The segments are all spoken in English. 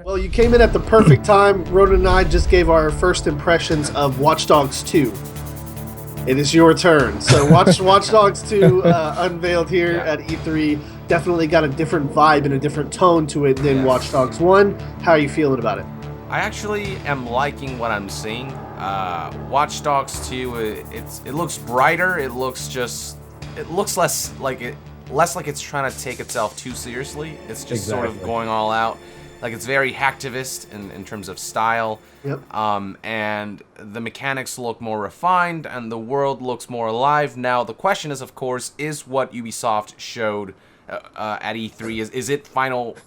Well, you came in at the perfect time. Ronan and I just gave our first impressions of Watch Dogs 2. It is your turn. So Watch Dogs 2 unveiled here at E3. Definitely got a different vibe and a different tone to it than Watch Dogs 1. How are you feeling about it? I actually am liking what I'm seeing. Watch Dogs 2, it looks brighter. It looks less like it's trying to take itself too seriously. It's just sort of going all out. Like, it's very hacktivist in terms of style. Yep. And the mechanics look more refined, and the world looks more alive. Now, the question is, of course, is what Ubisoft showed at E3, is it final,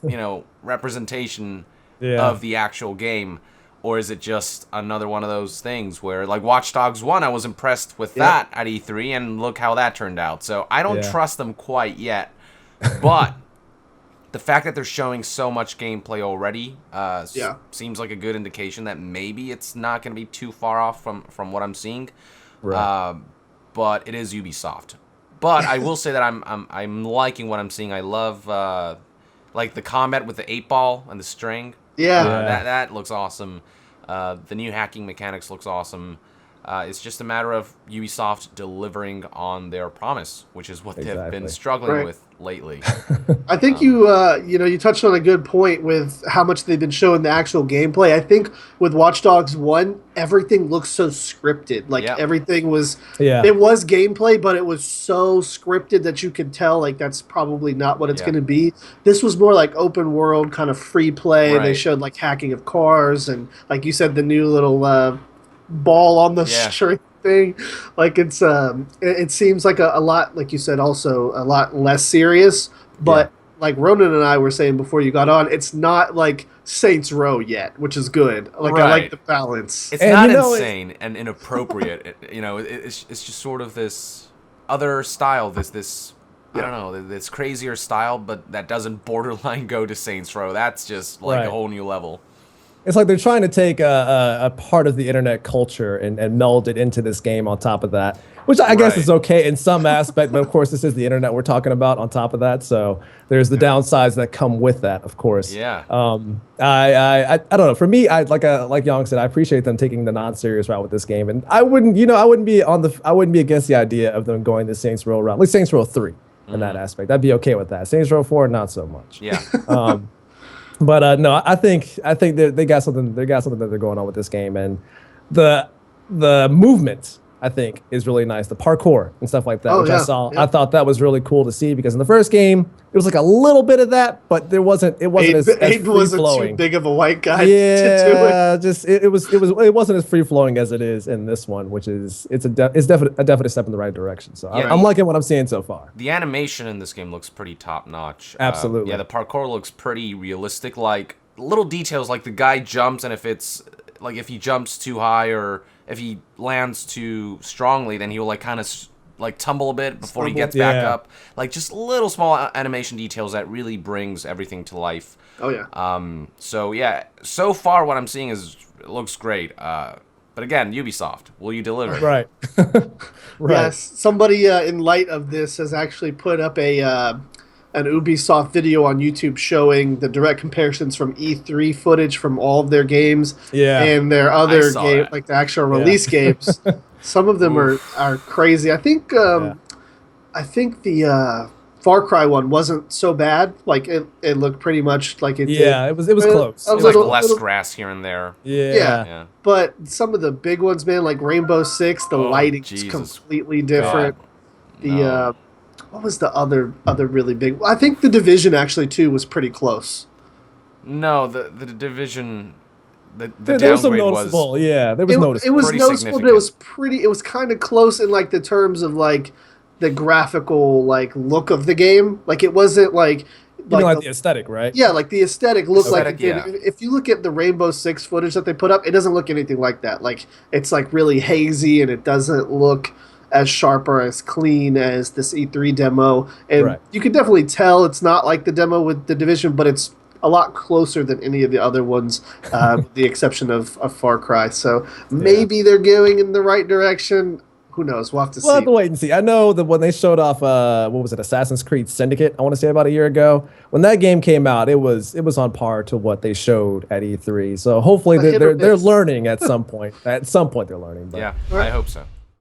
representation of the actual game? Or is it just another one of those things where, like Watch Dogs 1, I was impressed with that at E3, and look how that turned out. So I don't trust them quite yet. But the fact that they're showing so much gameplay already seems like a good indication that maybe it's not going to be too far off from what I'm seeing. Right. But it is Ubisoft. But I will say that I'm liking what I'm seeing. I love like the combat with the 8-ball and the string. That looks awesome. The new hacking mechanics looks awesome. It's just a matter of Ubisoft delivering on their promise, which is what they've been struggling with lately. I think you touched on a good point with how much they've been showing the actual gameplay. I think with Watch Dogs 1, everything looks so scripted. Like everything was it was gameplay, but it was so scripted that you could tell like that's probably not what it's going to be. This was more like open world, kind of free play. Right. They showed like hacking of cars and, like you said, the new little ball on the string thing. Like it seems like a lot, like you said, also a lot less serious, but like Ronan and I were saying before you got on, it's not like Saints Row yet, which is good. Like I like the balance. It's not insane and inappropriate. It's just sort of this other style, this I don't know, this crazier style, but that doesn't borderline go to Saints Row. That's just like a whole new level. It's like they're trying to take a part of the internet culture and meld it into this game on top of that, which I guess is okay in some aspect, but of course this is the internet we're talking about on top of that, so there's the downsides that come with that, of course. Yeah. I don't know. For me, like Yang said, I appreciate them taking the non-serious route with this game, and I wouldn't be against the idea of them going the Saints Row route, like Saints Row 3 in that aspect. I'd be okay with that. Saints Row 4, not so much. Yeah. But no, I think they got something. They got something that they're going on with this game, and the movement I think is really nice. The parkour and stuff like that, which I saw. I thought that was really cool to see because in the first game it was like a little bit of that, but it wasn't as free flowing. Too big of a white guy. Yeah, to do it. It wasn't as free flowing as it is in this one, which is it's definitely a definite step in the right direction. So I'm liking what I'm seeing so far. The animation in this game looks pretty top notch. Absolutely. The parkour looks pretty realistic. Like little details, like the guy jumps, and if he jumps too high or if he lands too strongly, then he will like kind of like tumble a bit before he gets back up. Like just little small animation details that really brings everything to life. Oh yeah. So far what I'm seeing it looks great. But again, Ubisoft, will you deliver? Right. Yes. Somebody in light of this has actually put up an Ubisoft video on YouTube showing the direct comparisons from E3 footage from all of their games and their other game, like the actual release games. Some of them are crazy. I think the Far Cry one wasn't so bad. Like it looked pretty much like it did. Yeah, it was close. It was like less grass here and there. Yeah. But some of the big ones, man, like Rainbow Six, the lighting is completely different. What was the other really big? I think The Division actually too was pretty close. No, the Division. There was some noticeable. There was noticeable. It was noticeable, but it was pretty. It was kind of close in like the terms of like the graphical like look of the game. Like it wasn't like. Like the aesthetic, right? Yeah, like the aesthetic looked like it did. If you look at the Rainbow Six footage that they put up, it doesn't look anything like that. Like it's like really hazy and it doesn't look as sharp or as clean as this E3 demo. And you can definitely tell it's not like the demo with The Division, but it's a lot closer than any of the other ones, with the exception of Far Cry. So maybe they're going in the right direction. who knows? We'll have to see. We'll have to wait and see. I know that when they showed off, what was it, Assassin's Creed Syndicate, I want to say about a year ago, when that game came out, it was on par to what they showed at E3. So hopefully they're learning at some point. At some point they're learning. But. Yeah, I hope so.